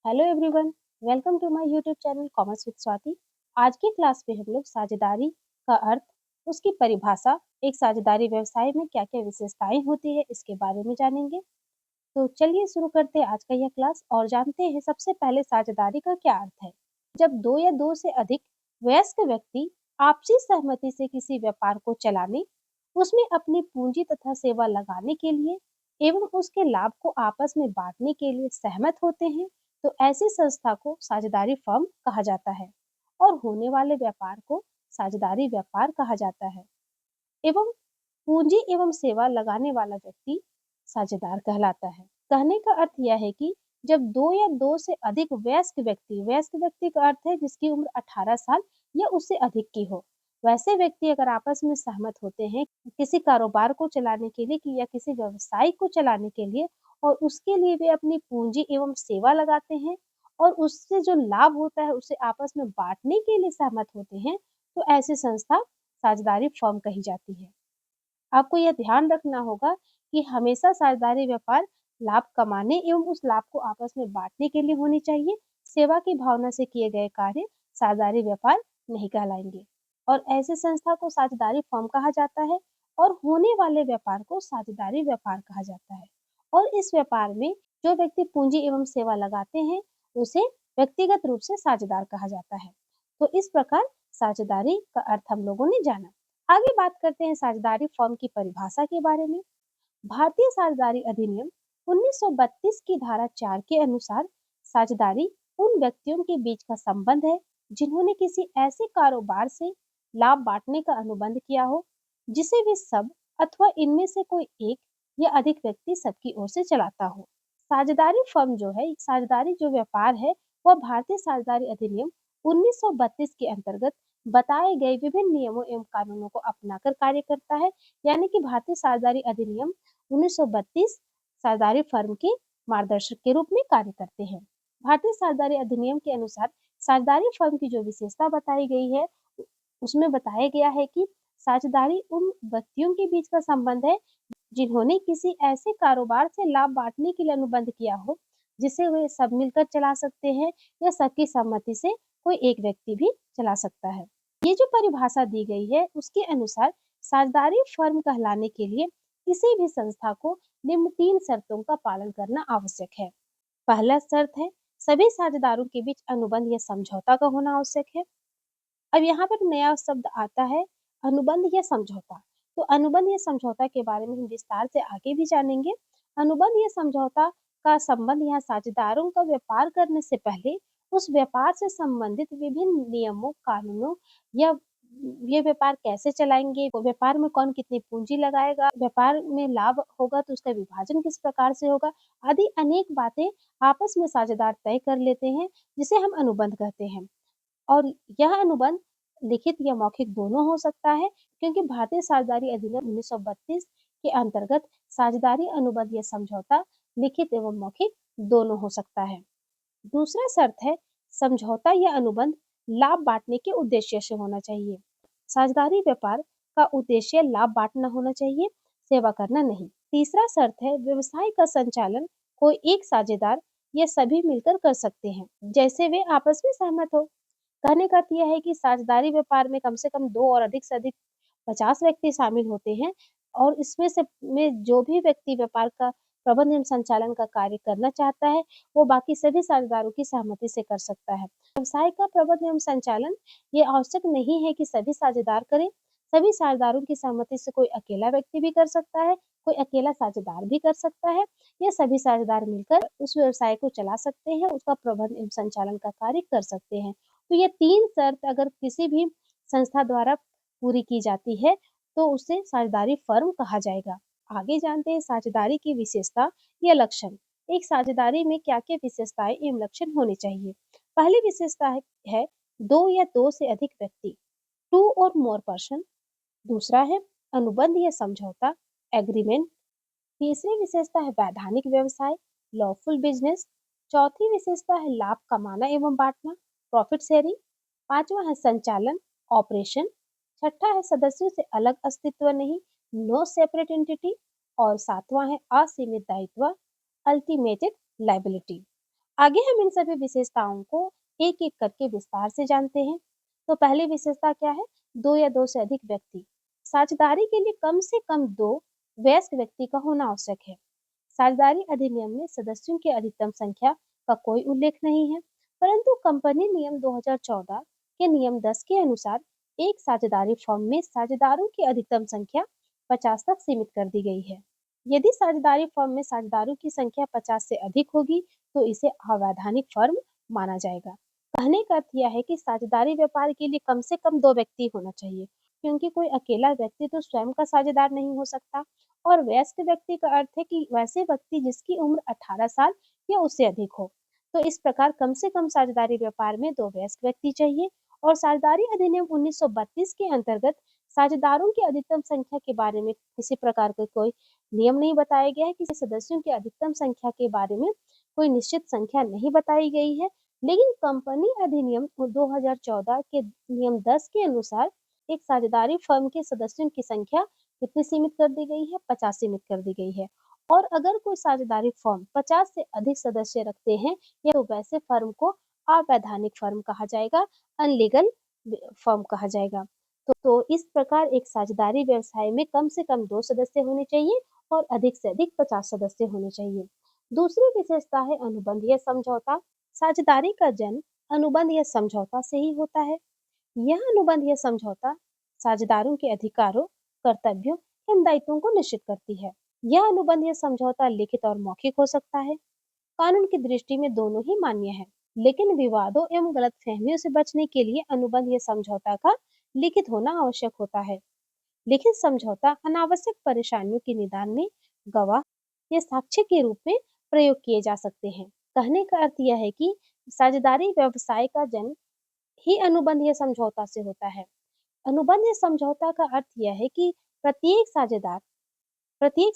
Hello everyone, welcome to my YouTube channel commerce with Swati. आज की class में हम लोग साझेदारी का अर्थ, उसकी परिभाषा, एक साझेदारी व्यवसाय में क्या-क्या विशेषताएं होती है इसके बारे में जानेंगे। तो चलिए शुरू करते हैं आज का यह क्लास और जानते हैं सबसे पहले साझेदारी का क्या अर्थ है। जब दो या दो से अधिक वयस्क व्यक्ति आपसी सहमति से किसी व्यापार को चलाने, उसमें अपनी पूंजी तथा सेवा लगाने के लिए एवं उसके लाभ को आपस में बांटने के लिए सहमत होते हैं, तो ऐसी संस्था को साझेदारी फर्म कहा जाता है और होने वाले व्यापार को साझेदारी व्यापार कहा जाता है। एवं पूंजी एवं सेवा लगाने वाला व्यक्ति साझेदार कहलाता है। कहने का अर्थ यह है कि जब दो या दो से अधिक वयस्क व्यक्ति का अर्थ है जिसकी उम्र 18 साल या उससे अधिक की हो, वैसे व्यक्ति अगर आपस में सहमत होते हैं किसी कारोबार को चलाने के लिए या किसी व्यवसाय को चलाने के लिए, और उसके लिए वे अपनी पूंजी एवं सेवा लगाते हैं और उससे जो लाभ होता है उसे आपस में बांटने के लिए सहमत होते हैं, तो ऐसी संस्था साझेदारी फर्म कही जाती है। आपको यह ध्यान रखना होगा कि हमेशा साझेदारी व्यापार लाभ कमाने एवं उस लाभ को आपस में बांटने के लिए होनी चाहिए। सेवा की भावना से किए गए कार्य साझेदारी व्यापार नहीं कहलाएंगे और ऐसी संस्था को साझेदारी फर्म कहा जाता है और होने वाले व्यापार को साझेदारी व्यापार कहा जाता है। और इस व्यापार में जो व्यक्ति पूंजी एवं सेवा लगाते हैं उसे व्यक्तिगत रूप से साझेदार कहा जाता है। तो इस प्रकार साझेदारी का अर्थ हम लोगों ने जाना। आगे बात करते हैं साझेदारी फर्म की परिभाषा के बारे में। भारतीय साझेदारी अधिनियम 1932 की धारा 4 के अनुसार साझेदारी उन व्यक्तियों के बीच का संबंध है जिन्होंने किसी ऐसे कारोबार से लाभ बांटने का अनुबंध किया हो जिसे वे सब अथवा इनमें से कोई एक या अधिक व्यक्ति सबकी ओर से चलाता हो। साझेदारी फर्म जो है, साझेदारी जो व्यापार है, वह भारतीय साझेदारी अधिनियम 1932 के अंतर्गत बताए गए विभिन्न नियमों एवं कानूनों को अपनाकर कार्य करता है। यानी कि भारतीय साझेदारी अधिनियम 1932 साझेदारी फर्म के मार्गदर्शक के रूप में कार्य करते हैं। भारतीय साझेदारी अधिनियम के अनुसार साझेदारी फर्म की जो विशेषता बताई गई है, उसमें बताया गया है कि साझेदारी उन व्यक्तियों के बीच का संबंध है जिन्होंने किसी ऐसे कारोबार से लाभ बांटने के लिए अनुबंध किया हो जिसे वे सब मिलकर चला सकते हैं या सबकी सहमति से कोई एक व्यक्ति भी चला सकता है। ये जो परिभाषा दी गई है उसके अनुसार साझेदारी फर्म कहलाने के लिए किसी भी संस्था को निम्न 3 शर्तों का पालन करना आवश्यक है। पहला शर्त है सभी साझेदारों के बीच अनुबंध या समझौता का होना आवश्यक है। अब यहाँ पर नया शब्द आता है, अनुबंध या समझौता। तो अनुबंध या समझौता के बारे में हम विस्तार से आगे भी जानेंगे। अनुबंध या समझौता का संबंध यहाँ साझेदारों का व्यापार करने से पहले उस व्यापार से संबंधित विभिन्न नियमों, कानूनों या ये व्यापार कैसे चलाएंगे, व्यापार में कौन कितनी पूंजी लगाएगा, व्यापार में लाभ होगा तो उसका विभाजन किस प्रकार से होगा, आदि अनेक बातें आपस में साझेदार तय कर लेते हैं जिसे हम अनुबंध कहते हैं। और यह अनुबंध लिखित या मौखिक दोनों हो सकता है, क्योंकि भारतीय साझेदारी अधिनियम 1932 के अंतर्गत साझेदारी अनुबंध या समझौता लिखित एवं मौखिक दोनों हो सकता है। दूसरा शर्त है समझौता या अनुबंध लाभ बांटने के उद्देश्य से होना चाहिए। साझेदारी व्यापार का उद्देश्य लाभ बांटना होना चाहिए, सेवा करना नहीं। तीसरा शर्त है व्यवसाय का संचालन कोई एक साझेदार या सभी मिलकर कर सकते हैं, जैसे वे आपस में सहमत हो। कहने का अर्थ यह है कि साझेदारी व्यापार में कम से कम 2 और अधिक से अधिक 50 व्यक्ति शामिल होते हैं और इसमें से में जो भी व्यक्ति व्यापार का प्रबंध एवं संचालन का कार्य करना चाहता है, वो बाकी सभी साझेदारों की सहमति से कर सकता है। व्यवसाय का प्रबंध एवं संचालन ये आवश्यक नहीं है कि सभी साझेदार करें। सभी साझेदारों की सहमति से कोई अकेला व्यक्ति भी कर सकता है, कोई अकेला साझेदार भी कर सकता है, या सभी साझेदार मिलकर उस व्यवसाय को चला सकते हैं, उसका प्रबंध एवं संचालन का कार्य कर सकते हैं। तो ये 3 शर्त अगर किसी भी संस्था द्वारा पूरी की जाती है तो उसे साझेदारी फर्म कहा जाएगा। आगे जानते हैं साझेदारी की विशेषता या लक्षण। एक साझेदारी में क्या-क्या विशेषताएं एवं लक्षण होने चाहिए। पहली विशेषता है 2 या 2 से अधिक व्यक्ति, 2 और मोर पर्सन। दूसरा है अनुबंध या समझौता, एग्रीमेंट। तीसरी विशेषता है वैधानिक व्यवसाय, लॉफुल बिजनेस। चौथी विशेषता है लाभ कमाना एवं बांटना, प्रॉफिट शेयरिंग। पांचवा है संचालन, ऑपरेशन। छठा है सदस्यों से अलग अस्तित्व नहीं, नो सेपरेट एंटिटी। और सातवां है असीमित दायित्व, अल्टीमेटेड लाइबिलिटी। आगे हम इन सभी विशेषताओं को एक-एक करके विस्तार से जानते हैं। तो पहली विशेषता क्या है? 2 या 2 से अधिक व्यक्ति। साझेदारी के लिए कम से कम 2 वयस्क व्यक्ति का होना आवश्यक है। साझेदारी अधिनियम में सदस्यों की अधिकतम संख्या का कोई उल्लेख नहीं है, परंतु कंपनी नियम 2014 के नियम 10 के अनुसार एक साझेदारी फर्म में साझेदारों की अधिकतम संख्या 50 तक सीमित कर दी गई है। यदि साझेदारी फर्म में साझेदारों की संख्या 50 से अधिक होगी, तो इसे अवैधानिक फर्म माना जाएगा। कहने का अर्थ यह है कि साझेदारी व्यापार के लिए कम से कम 2 व्यक्ति होना चाहिए, क्योंकि कोई अकेला व्यक्ति तो स्वयं का साझेदार नहीं हो सकता। और वयस्क व्यक्ति का अर्थ है कि वैसे व्यक्ति जिसकी उम्र 18 साल या उससे अधिक हो। तो इस प्रकार कम से कम साझेदारी व्यापार में 2 वयस्क व्यक्ति चाहिए। और साझेदारी अधिनियम 1932 के अंतर्गत साझेदारों की अधिकतम संख्या के बारे में किसी प्रकार का कोई नियम नहीं बताया गया है। किसी सदस्यों की अधिकतम संख्या के बारे में कोई निश्चित संख्या नहीं बताई गई है। लेकिन कंपनी अधिनियम 2014 के नियम 10 के अनुसार एक साझेदारी फर्म के सदस्यों की संख्या कितनी सीमित कर दी गई है? 50 सीमित कर दी गई है। और अगर कोई साझेदारी फर्म 50 से अधिक सदस्य रखते हैं, या तो वैसे फर्म को अवैधानिक फर्म कहा जाएगा, अनलीगल फर्म कहा जाएगा। तो इस प्रकार एक साझेदारी व्यवसाय में कम से कम 2 सदस्य होने चाहिए और अधिक से अधिक 50 सदस्य होने चाहिए। दूसरी विशेषता है अनुबंध या समझौता। साझेदारी का जन्म अनुबंध या समझौता से ही होता है। यह अनुबंध या समझौता साझेदारों के अधिकारों, कर्तव्यों एवं दायित्वों को निश्चित करती है। यह अनुबंध या समझौता लिखित और मौखिक हो सकता है। कानून की दृष्टि में दोनों ही मान्य है, लेकिन विवादों एवं गलतफहमियों से बचने के लिए अनुबंध या समझौता का लिखित होना आवश्यक होता है। लिखित समझौता अनावश्यक परेशानियों के निदान में गवाह या साक्ष्य के रूप में प्रयोग किए जा सकते हैं। कहने का अर्थ यह है कि साझेदारी व्यवसाय का जन्म ही अनुबंध या समझौता से होता है। अनुबंध या समझौता का अर्थ यह है कि प्रत्येक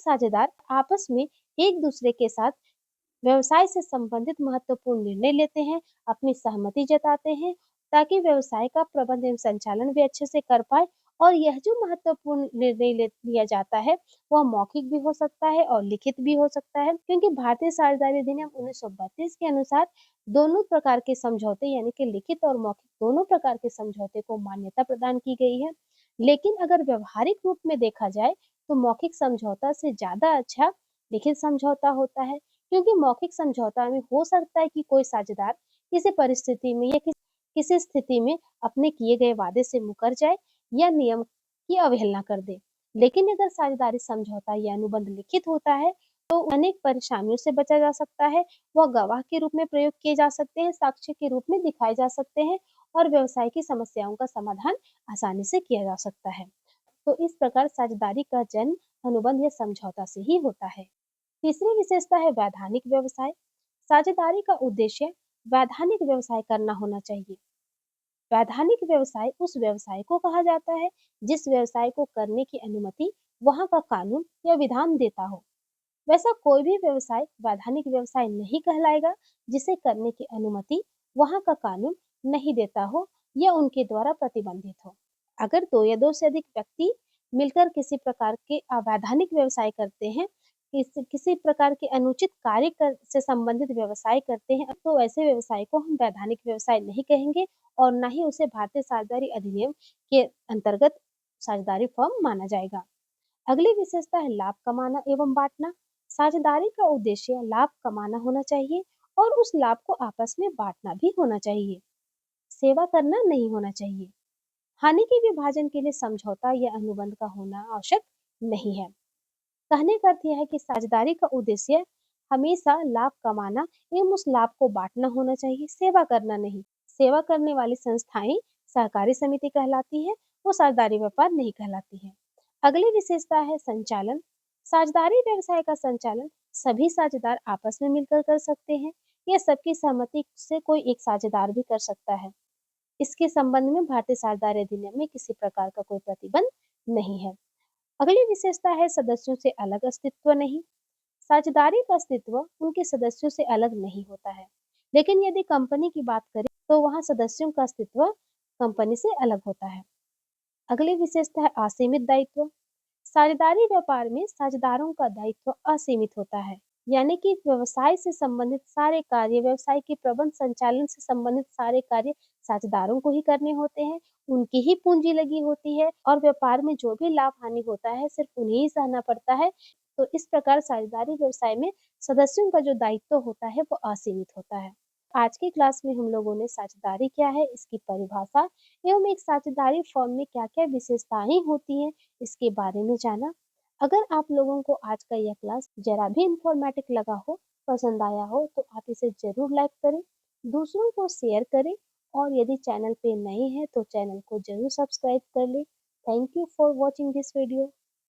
साझेदार आपस में एक दूसरे के साथ व्यवसाय से संबंधित महत्वपूर्ण निर्णय लेते हैं, अपनी सहमति जताते हैं, ताकि व्यवसाय का प्रबंध एवं संचालन भी अच्छे से कर पाए। और यह जो महत्वपूर्ण निर्णय लिया जाता है, वह मौखिक भी हो सकता है और लिखित भी हो सकता है, क्योंकि भारतीय साझेदारी अधिनियम 1932 के अनुसार दोनों प्रकार के समझौते यानी कि लिखित और मौखिक दोनों प्रकार के समझौते को मान्यता प्रदान की गई है। लेकिन अगर व्यवहारिक रूप में देखा जाए, तो मौखिक समझौता से ज्यादा अच्छा लिखित समझौता होता है, क्योंकि मौखिक समझौता में हो सकता है कि कोई साझेदार किसी परिस्थिति में या किसी स्थिति में अपने किए गए वादे से मुकर जाए या नियम की अवहेलना कर दे। लेकिन अगर साझेदारी समझौता या अनुबंध लिखित होता है, तो अनेक परेशानियों से बचा जा सकता है। वह गवाह के रूप में प्रयोग किए जा सकते हैं, साक्ष्य के रूप में दिखाए जा सकते हैं, और व्यवसाय की समस्याओं का समाधान आसानी से किया जा सकता है। तो इस प्रकार साझेदारी का जन्म अनुबंध या समझौता से ही होता है। तीसरी विशेषता है वैधानिक व्यवसाय। साझेदारी का उद्देश्य वैधानिक व्यवसाय करना होना चाहिए। वैधानिक व्यवसाय उस व्यवसाय को कहा जाता है जिस व्यवसाय को करने की अनुमति वहां का कानून या विधान देता हो। वैसा कोई भी व्यवसाय वैधानिक व्यवसाय नहीं कहलाएगा जिसे करने की अनुमति वहां का कानून नहीं देता हो या उनके द्वारा प्रतिबंधित हो। अगर 2 या 2 से अधिक व्यक्ति मिलकर किसी प्रकार के अवैधानिक व्यवसाय करते हैं, किसी प्रकार के अनुचित से संबंधित व्यवसाय करते हैं, तो ऐसे व्यवसाय को हम वैधानिक व्यवसाय नहीं कहेंगे और न ही उसे भारतीय साझेदारी अधिनियम के अंतर्गत साझेदारी फर्म माना जाएगा। अगली विशेषता है लाभ कमाना एवं बांटना। साझेदारी का उद्देश्य लाभ कमाना होना चाहिए और उस लाभ को आपस में बांटना भी होना चाहिए। सेवा करना नहीं होना चाहिए। हानि के विभाजन के लिए समझौता या अनुबंध का होना आवश्यक नहीं है। कहने का अर्थ यह है कि साझेदारी का उद्देश्य हमेशा लाभ कमाना एवं उस लाभ को बांटना होना चाहिए, सेवा करना नहीं। सेवा करने वाली संस्थाएं सहकारी समिति कहलाती है, वो साझेदारी व्यापार नहीं कहलाती है। अगली विशेषता है संचालन। साझेदारी व्यवसाय का संचालन सभी साझेदार आपस में मिलकर कर सकते हैं या सबकी सहमति से कोई एक साझेदार भी कर सकता है। इसके संबंध में भारतीय साझेदारी अधिनियम में किसी प्रकार का कोई प्रतिबंध नहीं है। अगली विशेषता है सदस्यों से अलग अस्तित्व नहीं। साझेदारी का अस्तित्व उनके सदस्यों से अलग नहीं होता है, लेकिन यदि कंपनी की बात करें तो वहां सदस्यों का अस्तित्व कंपनी से अलग होता है। अगली विशेषता है असीमित दायित्व। साझेदारी व्यापार में साझेदारों का दायित्व असीमित होता है। यानी कि व्यवसाय से संबंधित सारे कार्य, व्यवसाय के प्रबंध संचालन से संबंधित सारे कार्य साझेदारों को ही करने होते हैं, उनकी ही पूँजी लगी होती है और व्यापार में जो भी लाभ-हानि होता है सिर्फ़ उन्हें ही सहना पड़ता है। तो इस प्रकार साझेदारी व्यवसाय में सदस्यों का जो दायित्व होता है वो असीमित होता है। आज की क्लास में हम लोगों ने साझेदारी क्या है, इसकी परिभाषा एवं एक साझेदारी फर्म में क्या-क्या विशेषताएँ होती हैं, इसके बारे में जाना। अगर आप लोगों को आज का यह क्लास जरा भी इंफॉर्मेटिव लगा हो, पसंद आया हो तो आप इसे ज़रूर लाइक करें, दूसरों को शेयर करें और यदि चैनल पे नए हैं तो चैनल को ज़रूर सब्सक्राइब कर लें। Thank you for watching this video.